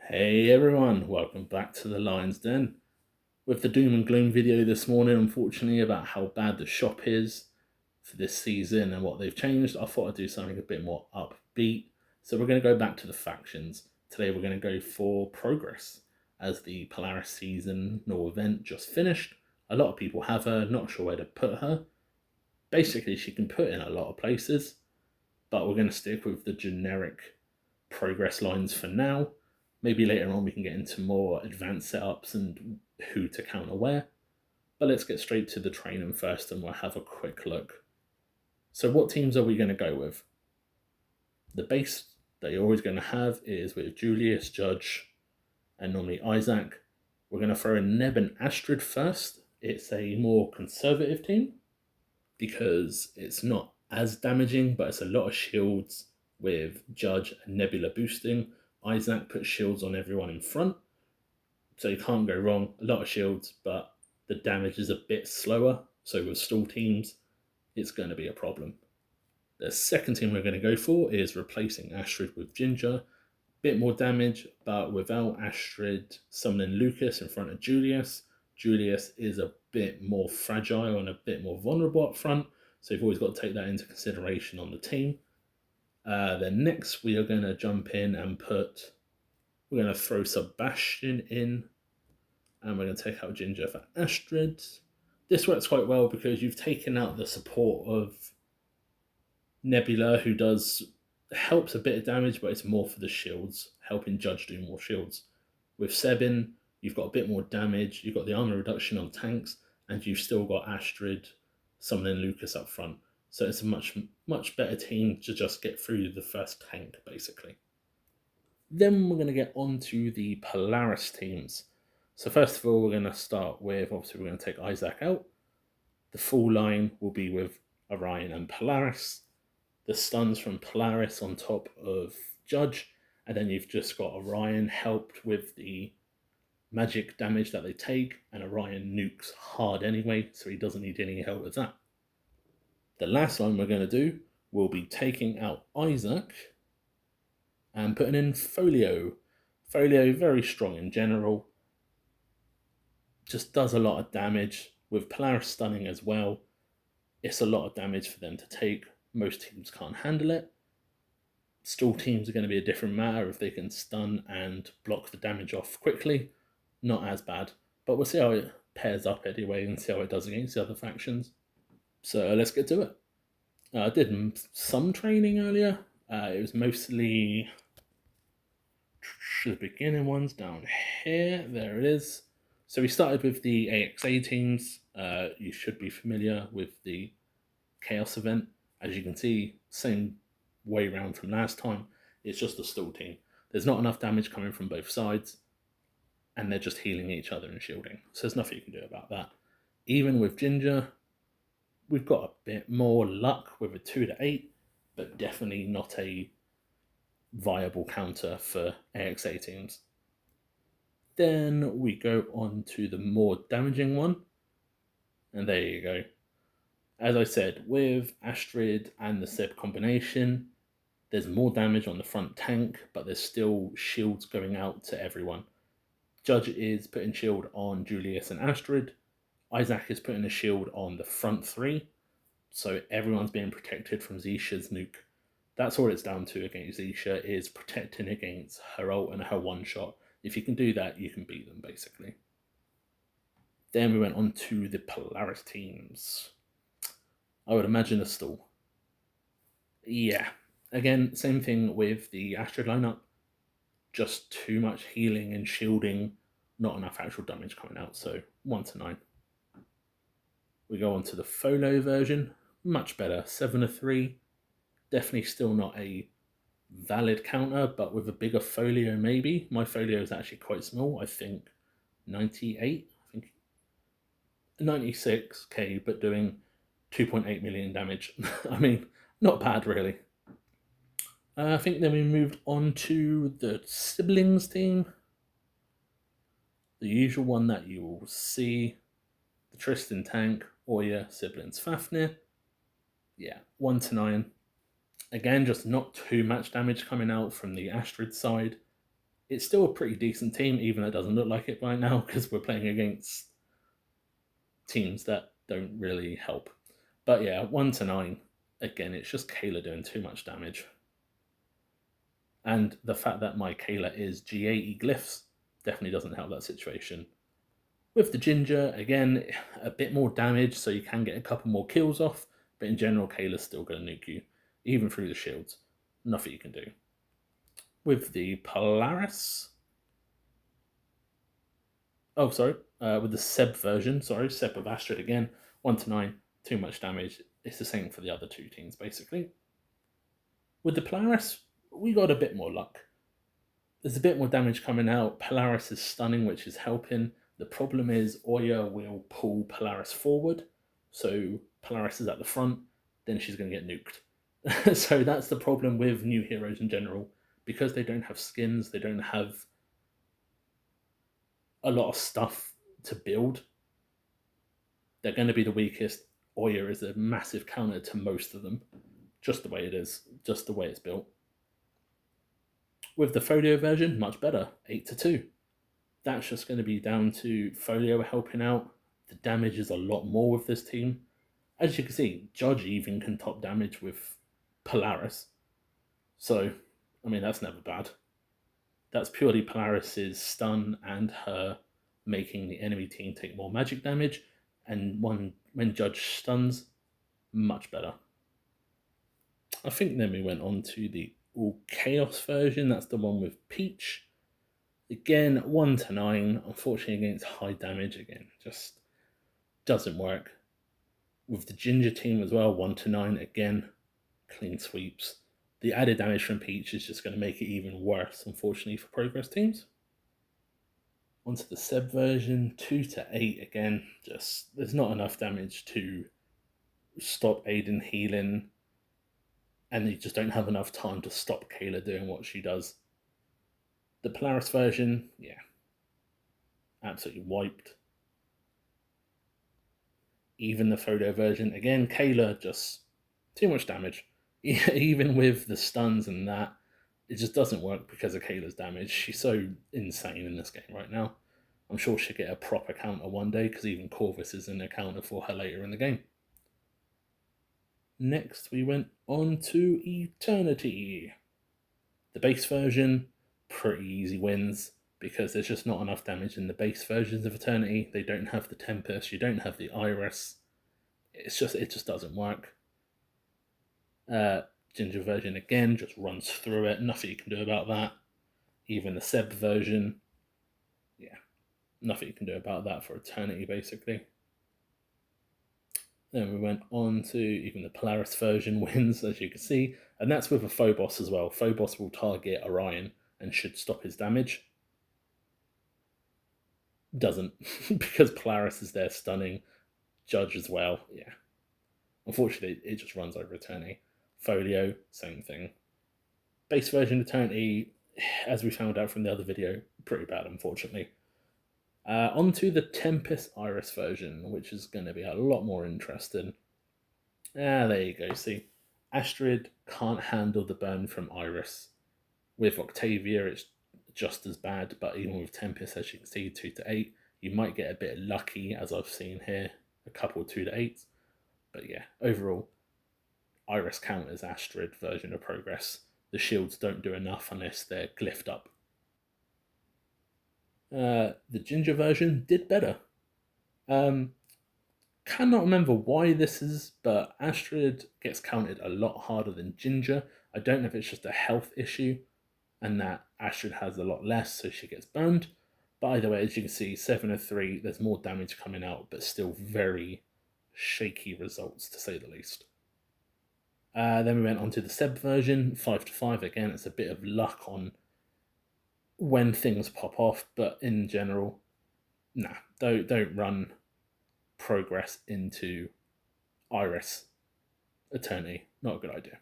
Hey everyone, welcome back to the Lion's Den. With the doom and gloom video this morning, unfortunately, about how bad the shop is for this season and what they've changed, I thought I'd do something a bit more upbeat. So we're going to go back to the factions. Today we're going to go for progress, as the Polaris season or event just finished. A lot of people have her, not sure where to put her. Basically, she can put in a lot of places, but we're going to stick with the generic progress lines for now. Maybe later on we can get into more advanced setups and who to counter where. But let's get straight to the training first and we'll have a quick look. So what teams are we going to go with? The base that you're always going to have is with Julius, Judge, and normally Isaac. We're going to throw in Neb and Astrid first. It's a more conservative team because it's not as damaging, but it's a lot of shields with Judge and Nebula boosting. Isaac puts shields on everyone in front, so you can't go wrong. A lot of shields, but the damage is a bit slower, so with stall teams, it's going to be a problem. The second team we're going to go for is replacing Astrid with Ginger. Bit more damage, but without Astrid summoning Lucas in front of Julius. Julius is a bit more fragile and a bit more vulnerable up front, so you've always got to take that into consideration on the team. Then next we are going to jump in and we're going to throw Sebastian in, and we're going to take out Ginger for Astrid. This works quite well because you've taken out the support of Nebula, who helps a bit of damage, but it's more for the shields, helping Judge do more shields. With Sebin, you've got a bit more damage, you've got the armor reduction on tanks, and you've still got Astrid summoning Lucas up front. So it's a much better team to just get through the first tank, basically. Then we're going to get on to the Polaris teams. So first of all, we're going to start with, obviously we're going to take Isaac out. The full line will be with Orion and Polaris. The stuns from Polaris on top of Judge, and then you've just got Orion helped with the magic damage that they take, and Orion nukes hard anyway, so he doesn't need any help with that. The last line we're going to do will be taking out Isaac and putting in Folio. Folio, very strong in general, just does a lot of damage. With Polaris stunning as well, it's a lot of damage for them to take. Most teams can't handle it. Stall teams are going to be a different matter if they can stun and block the damage off quickly. Not as bad, but we'll see how it pairs up anyway and see how it does against the other factions. So let's get to it. I did some training earlier. It was mostly the beginning ones down here. There it is. So we started with the AXA teams. You should be familiar with the Chaos event. As you can see, same way round from last time. It's just a stall team. There's not enough damage coming from both sides, and they're just healing each other and shielding. So there's nothing you can do about that. Even with Ginger, we've got a bit more luck with a 2 to 8, but definitely not a viable counter for AXA teams. Then we go on to the more damaging one, and there you go. As I said, with Astrid and the Seb combination, there's more damage on the front tank, but there's still shields going out to everyone. Judge is putting shield on Julius and Astrid. Isaac is putting a shield on the front three, so everyone's being protected from Zisha's nuke. That's all it's down to against Zisha, is protecting against her ult and her one-shot. If you can do that, you can beat them, basically. Then we went on to the Polaris teams. I would imagine a stall. Yeah, again, same thing with the Astrid lineup. Just too much healing and shielding, not enough actual damage coming out, so 1 to 9. We go on to the Folio version, much better, 7 to 3. Definitely still not a valid counter, but with a bigger folio maybe. My folio is actually quite small, I think 98, I think 96k, but doing 2.8 million damage. I mean, not bad really. I think then we moved on to the siblings team. The usual one that you will see. The Tristan tank, Oya, siblings, Fafnir. Yeah, 1 to 9. Again, just not too much damage coming out from the Astrid side. It's still a pretty decent team, even though it doesn't look like it right now, because we're playing against teams that don't really help. But yeah, 1 to 9, again, it's just Kayla doing too much damage. And the fact that my Kayla is G80 glyphs definitely doesn't help that situation. With the Ginger, again, a bit more damage, so you can get a couple more kills off, but in general, Kayla's still going to nuke you, even through the shields. Nothing you can do. With the Polaris, with the Seb version, Seb of Astrid again, 1 to 9, too much damage. It's the same for the other two teams, basically. With the Polaris, we got a bit more luck. There's a bit more damage coming out. Polaris is stunning, which is helping. The problem is Oya will pull Polaris forward, so Polaris is at the front, then she's going to get nuked. So that's the problem with new heroes in general. Because they don't have skins, they don't have a lot of stuff to build, they're going to be the weakest. Oya is a massive counter to most of them, just the way it is, just the way it's built. With the Folio version, much better, 8 to 2. That's just going to be down to Folio helping out. The damage is a lot more with this team. As you can see, Judge even can top damage with Polaris. So, I mean, that's never bad. That's purely Polaris's stun and her making the enemy team take more magic damage. And when Judge stuns, much better. I think then we went on to the All Chaos version. That's the one with Peach. Again, 1 to 9. Unfortunately, against high damage, again, just doesn't work. With the Ginger team as well, 1 to 9. Again, clean sweeps. The added damage from Peach is just going to make it even worse, unfortunately, for progress teams. Onto the Seb version, 2 to 8. Again, just there's not enough damage to stop Aiden healing, and you just don't have enough time to stop Kayla doing what she does. The Polaris version, yeah, absolutely wiped. Even the Photo version, again, Kayla, just too much damage. Even with the stuns and that, it just doesn't work because of Kayla's damage. She's so insane in this game right now. I'm sure she'll get a proper counter one day, because even Corvus is in a counter for her later in the game. Next, we went on to Eternity. The base version, pretty easy wins, because there's just not enough damage in the base versions of Eternity. They don't have the Tempest, you don't have the Iris. It just doesn't work. Ginger version again just runs through it. Nothing you can do about that. Even the Seb version, yeah, nothing you can do about that for Eternity, basically. Then we went on to even the Polaris version wins, as you can see, and that's with a Phobos as well. Phobos will target Orion and should stop his damage. Doesn't, because Polaris is there stunning. Judge as well, yeah. Unfortunately, it just runs over Eternity. Folio, same thing. Base version Eternity, as we found out from the other video, pretty bad, unfortunately. Onto the Tempest Iris version, which is going to be a lot more interesting. There you go, see. Astrid can't handle the burn from Iris. With Octavia, it's just as bad, but even with Tempest, as you can see, 2 to 8, you might get a bit lucky, as I've seen here, a couple 2 to 8s. But yeah, overall, Iris counters Astrid version of Progress. The shields don't do enough unless they're glyphed up. The Ginger version did better. Cannot remember why this is, but Astrid gets counted a lot harder than Ginger. I don't know if it's just a health issue and that Astrid has a lot less, so she gets burned. But either way, as you can see, 7 of 3, there's more damage coming out, but still very shaky results, to say the least. Then we went on to the Seb version, 5 to 5. Again, it's a bit of luck on when things pop off, but in general, nah, don't run Progress into Iris Eternity. Not a good idea.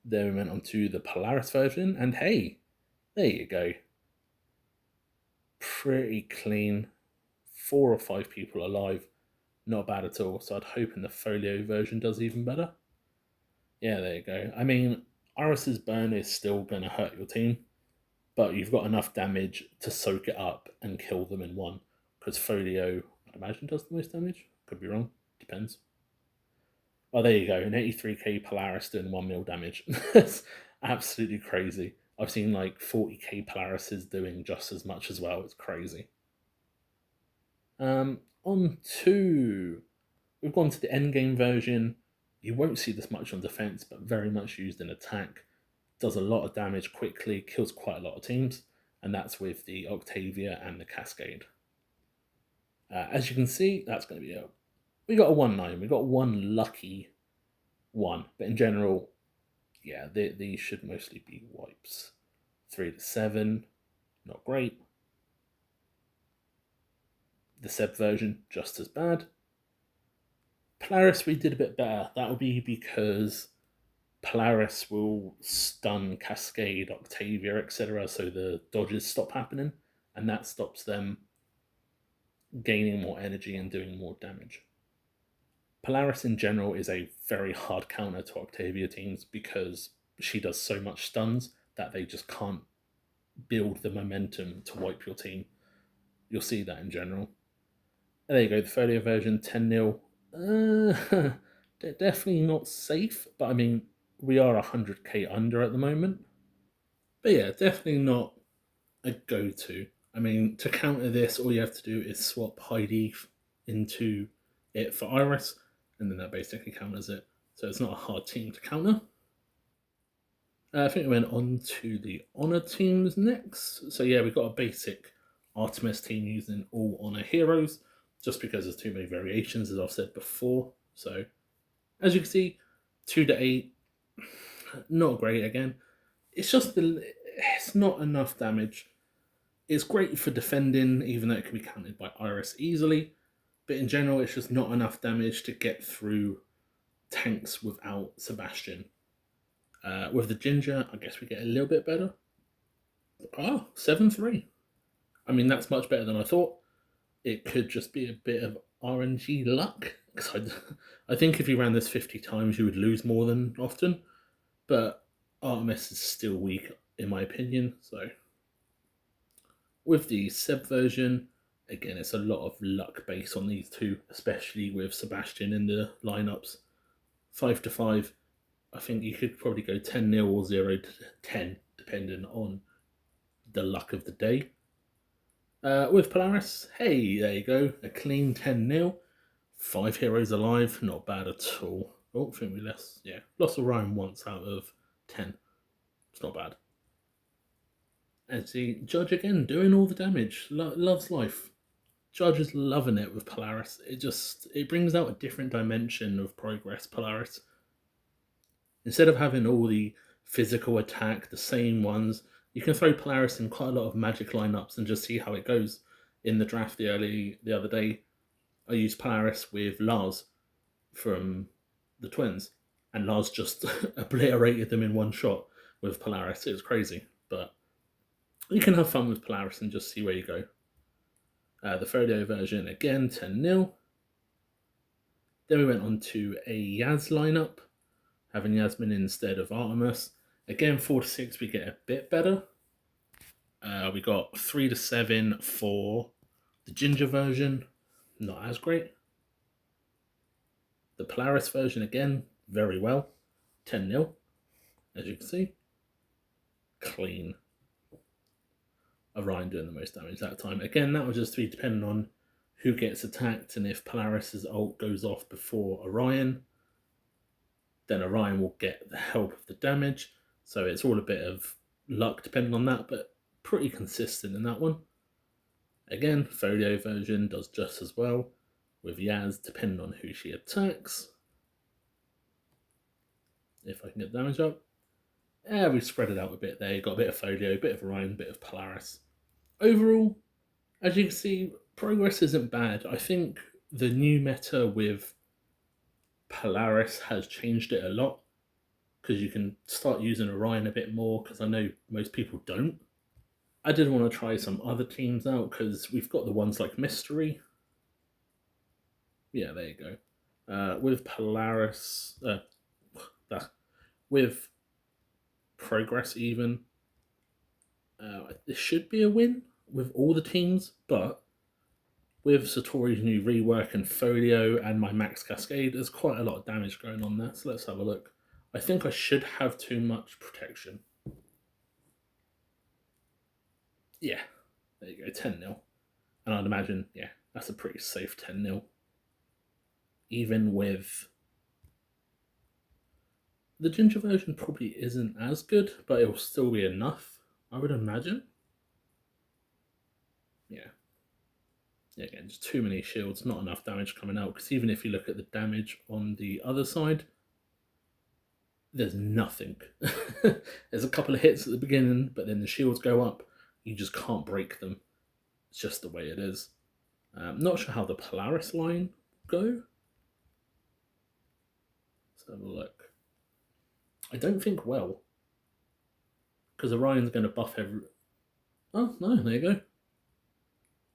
Then we went on to the Polaris version, and hey, there you go. Pretty clean. 4 or 5 people alive. Not bad at all. So I'd hope in the Folio version does even better. Yeah, there you go. I mean, Iris's burn is still going to hurt your team. but you've got enough damage to soak it up and kill them in one. Because Folio, I'd imagine, does the most damage. Could be wrong. Depends. Oh, there you go. An 83k Polaris doing 1 mil damage. That's absolutely crazy. I've seen like 40k Polarises doing just as much as well. It's crazy. On to we've gone to the endgame version. You won't see this much on defense, but very much used in attack. Does a lot of damage quickly, kills quite a lot of teams, and that's with the Octavia and the Cascade. As you can see, that's going to be we got a 1-9. We got one lucky one, but in general, yeah, these should mostly be wipes. 3-7, not great. The Seb version, just as bad. Polaris, we did a bit better. That will be because Polaris will stun Cascade, Octavia, etc., so the dodges stop happening, and that stops them gaining more energy and doing more damage. Polaris in general is a very hard counter to Octavia teams because she does so much stuns that they just can't build the momentum to wipe your team. You'll see that in general. And there you go, the Folio version, 10-0. Definitely not safe, but I mean, we are 100k under at the moment. But yeah, definitely not a go-to. I mean, to counter this, all you have to do is swap Heidi into it for Iris, and then that basically counters it. So it's not a hard team to counter. I think we went on to the Honor teams next. So yeah, we've got a basic Artemis team using all Honor heroes, just because there's too many variations, as I've said before. So as you can see, 2-8, not great again. It's just it's not enough damage. It's great for defending, even though it can be countered by Iris easily. But in general, it's just not enough damage to get through tanks without Sebastian. With the Ginger, I guess we get a little bit better. 7-3. I mean, that's much better than I thought. It could just be a bit of RNG luck. Because I think if you ran this 50 times, you would lose more than often. But Artemis is still weak, in my opinion. So with the Seb version, again, it's a lot of luck based on these two, especially with Sebastian in the lineups. 5-5, I think you could probably go 10-0 or 0-10, depending on the luck of the day. With Polaris, hey, there you go, a clean 10-0. 5 heroes alive, not bad at all. Oh, I think we lost Orion once out of 10. It's not bad. And see, Judge again, doing all the damage. Loves life. Judge is loving it with Polaris. It brings out a different dimension of progress, Polaris. Instead of having all the physical attack, the same ones, you can throw Polaris in quite a lot of magic lineups and just see how it goes. In the draft the other day, I used Polaris with Lars from the Twins, and Lars just obliterated them in one shot with Polaris. It was crazy, but you can have fun with Polaris and just see where you go. The Frodo version, again, 10-0. Then we went on to a Yaz lineup, having Yasmin instead of Artemis. Again, 4-6, we get a bit better. We got 3-7 for the Ginger version, not as great. The Polaris version, again, very well, 10-0, as you can see. Clean. Orion doing the most damage that time. Again, that would just be depending on who gets attacked, and if Polaris's ult goes off before Orion, then Orion will get the help of the damage. So it's all a bit of luck depending on that, but pretty consistent in that one. Again, Folio version does just as well, with Yaz depending on who she attacks. If I can get damage up. Yeah, we spread it out a bit there. Got a bit of Folio, a bit of Orion, a bit of Polaris. Overall, as you can see, progress isn't bad. I think the new meta with Polaris has changed it a lot, because you can start using Orion a bit more, because I know most people don't. I did want to try some other teams out, because we've got the ones like Mystery. Yeah, there you go. With Polaris, with Progress even, This should be a win with all the teams, but with Satori's new rework and folio and my max cascade, there's quite a lot of damage going on there. So let's have a look. I think I should have too much protection. Yeah, there you go, 10-0. And I'd imagine, yeah, that's a pretty safe 10-0. Even with the ginger version probably isn't as good, but it will still be enough, I would imagine. Yeah. Yeah, again, just too many shields, not enough damage coming out, because even if you look at the damage on the other side, there's nothing. There's a couple of hits at the beginning, but then the shields go up, you just can't break them. It's just the way it is. Not sure how the Polaris line go. Let's have a look. I don't think well, because Orion's going to buff every... Oh, no, there you go.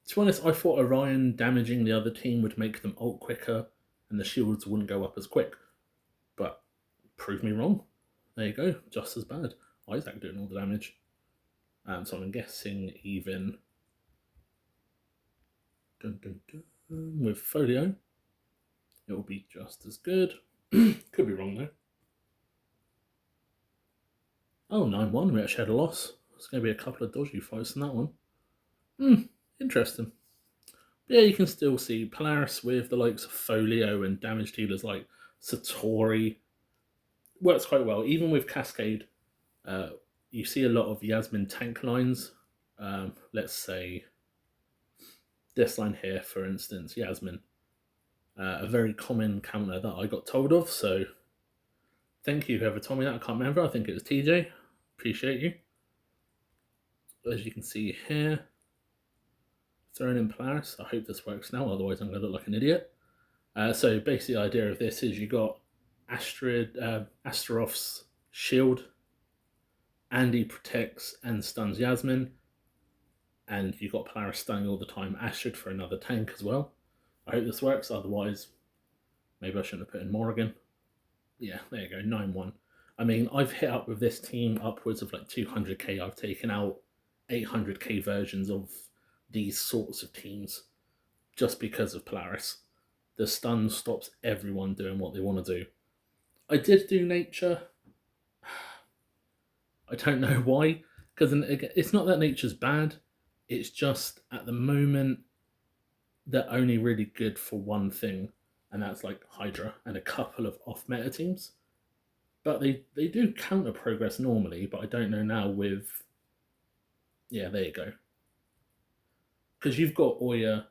To be honest, I thought Orion damaging the other team would make them ult quicker and the shields wouldn't go up as quick. But prove me wrong. There you go, just as bad. Isaac doing all the damage. So I'm guessing even with folio, it will be just as good. Could be wrong though. Oh, 9-1, we actually had a loss. There's going to be a couple of dodgy fights in that one. Interesting. Yeah, you can still see Polaris with the likes of folio and damage dealers like Satori. Works quite well. Even with Cascade, you see a lot of Yasmin tank lines. Let's say this line here, for instance, Yasmin. A very common counter that I got told of, so thank you whoever told me that. I can't remember. I think it was TJ. Appreciate you. As you can see here, throwing in Polaris. I hope this works now, otherwise I'm going to look like an idiot. So basically the idea of this is you got Astaroth's shield, Andy protects and stuns Yasmin, and you've got Polaris stunning all the time Astrid for another tank as well. I hope this works, otherwise maybe I shouldn't have put in Morrigan. Yeah, there you go, 9-1. I mean, I've hit up with this team upwards of like 200k. I've taken out 800k versions of these sorts of teams just because of Polaris. The stun stops everyone doing what they want to do. I did do nature. I don't know why, because it's not that nature's bad. It's just at the moment they're only really good for one thing, and that's like Hydra and a couple of off-meta teams. But they do counter progress normally, but I don't know now with... Yeah, there you go. Because you've got Oya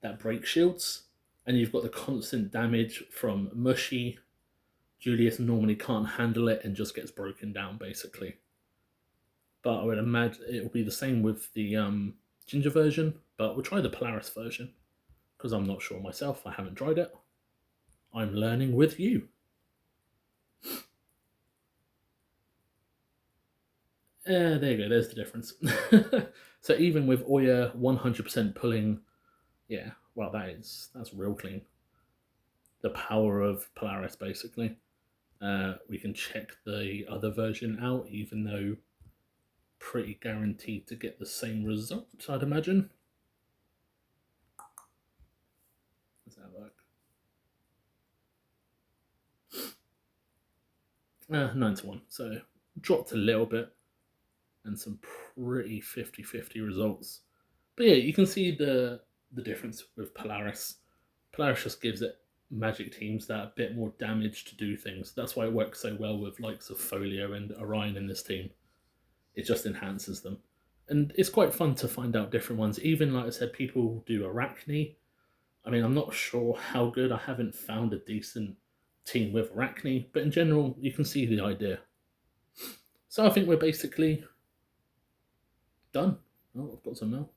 that breaks shields, and you've got the constant damage from Mushy. Julius normally can't handle it and just gets broken down, basically. But I would imagine it will be the same with the Ginger version, but we'll try the Polaris version, because I'm not sure myself. I haven't tried it. I'm learning with you. There you go, there's the difference. So even with Oya 100% pulling, yeah, well, that's real clean. The power of Polaris, basically. We can check the other version out, even though pretty guaranteed to get the same result, I'd imagine. Does that work? 9-1, so dropped a little bit, and some pretty 50-50 results. But yeah, you can see the difference with Polaris. Polaris just gives it magic teams that a bit more damage to do things. That's why it works so well with likes of Folio and Orion in this team. It just enhances them. And it's quite fun to find out different ones. Even, like I said, people do Arachne. I mean, I'm not sure how good. I haven't found a decent team with Arachne. But in general, you can see the idea. So I think we're basically done. Oh, I've got some now.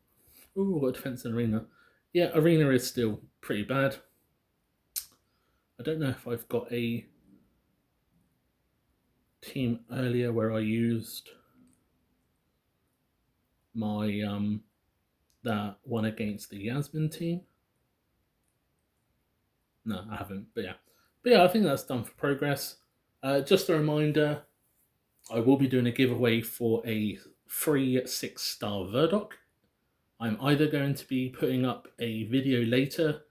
Oh, I've got defense and arena. Yeah, arena is still pretty bad. I don't know if I've got a team earlier where I used my that one against the Yasmin team. No, I haven't. But yeah, I think that's done for progress. Just a reminder, I will be doing a giveaway for a free 6-star Verdoc. I'm either going to be putting up a video later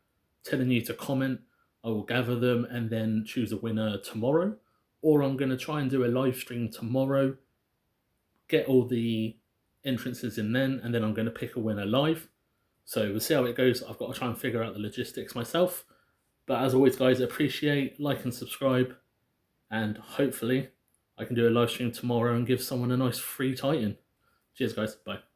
telling you to comment, I will gather them and then choose a winner tomorrow, or I'm going to try and do a live stream tomorrow, get all the entrances in then, and then I'm going to pick a winner live. So we'll see how it goes. I've got to try and figure out the logistics myself. But as always, guys, appreciate, like and subscribe, and hopefully I can do a live stream tomorrow and give someone a nice free Titan. Cheers, guys. Bye.